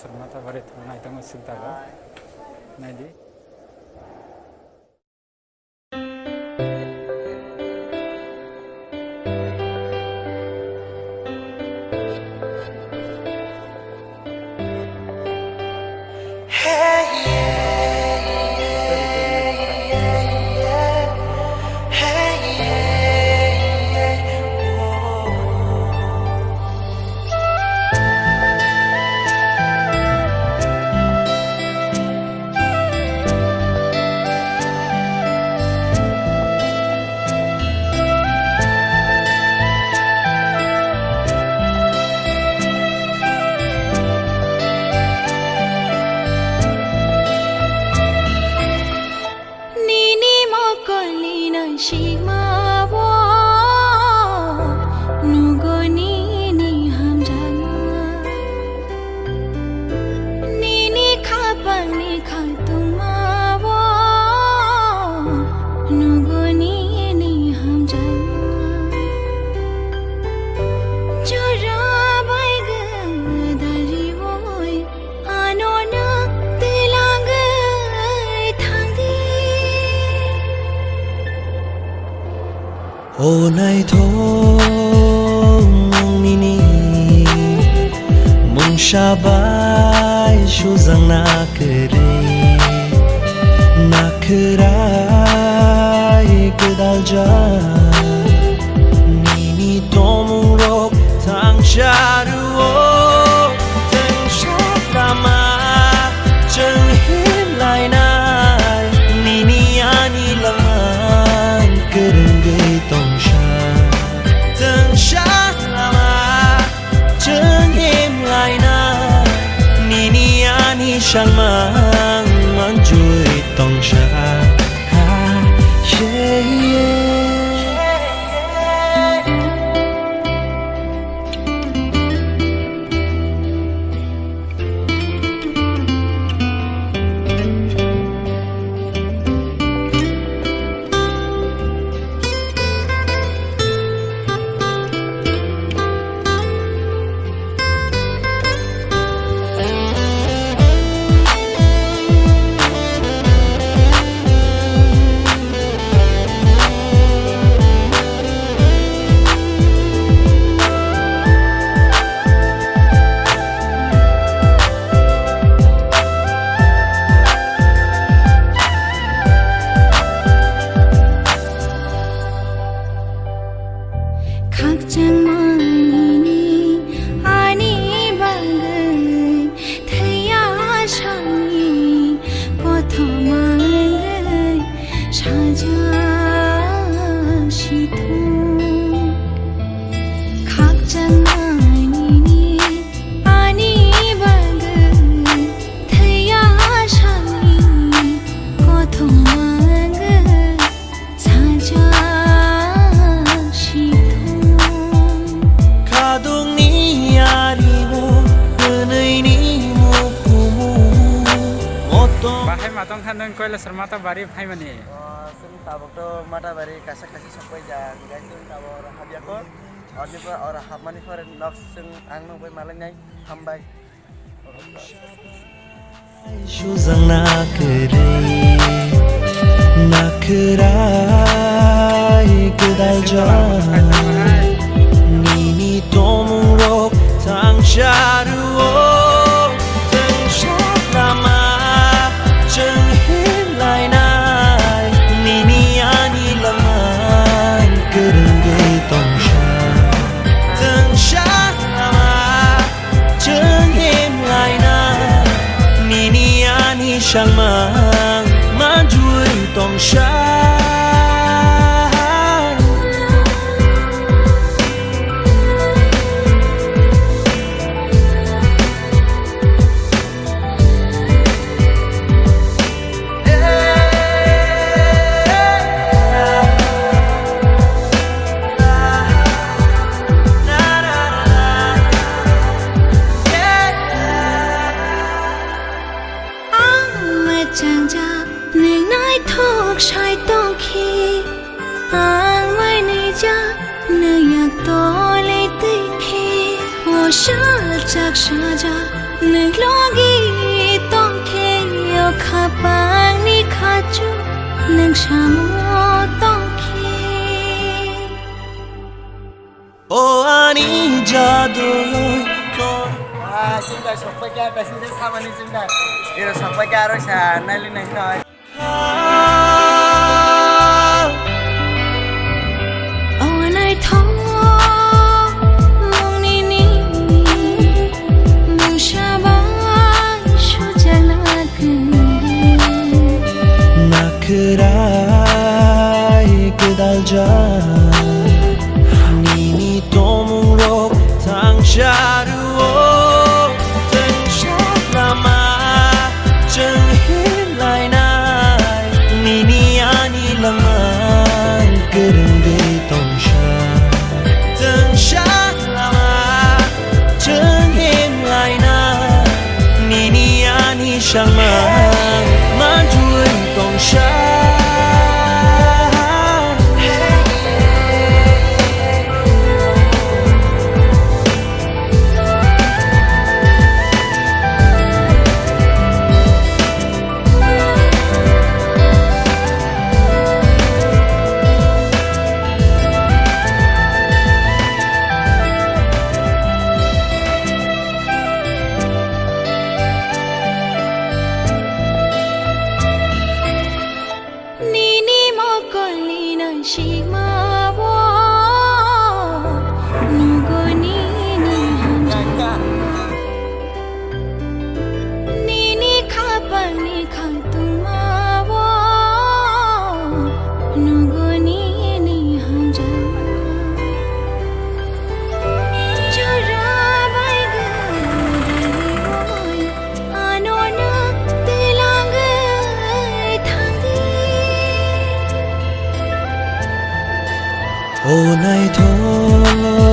Sarmata Bari Thana Itang Sintaga Nadi Ô này thôi nini mong shabai shu zang na krai kedal ja nini tomung rok thang sharu teng shatama cheng him lai nai nini ani laman kereng gay tong sang mang mang chui tong sha Matong thanang koila Sarmata Bari bhai mani sum tabok to mata bari kasa kasi sapai ja guys sum tabor habiakor orni par or hamani for nox sum ang nang bai malang nai hambai shu zang na krai kedal ja nini tomung rok thang sharu sang mang man chui tong sha chàng cha nên nói thuộc sai tông khi ang mai này cha nơi nhạc to lấy tới khi ô sa chắc sa cha nâng logi tông khe yêu khá bang ni khá chú nâng xa mô tông khe ô ani jadu सुन्दा सबै क्या प्यासेन्जर सामानी सुन्दा मेरो सबै क्या रहेछ नाइले नै खै Onai tho mong ni mong shaba shu jalak nakrai kedal ja nini tomung ro thang sharu sang mang man chui tong sha ô này thôi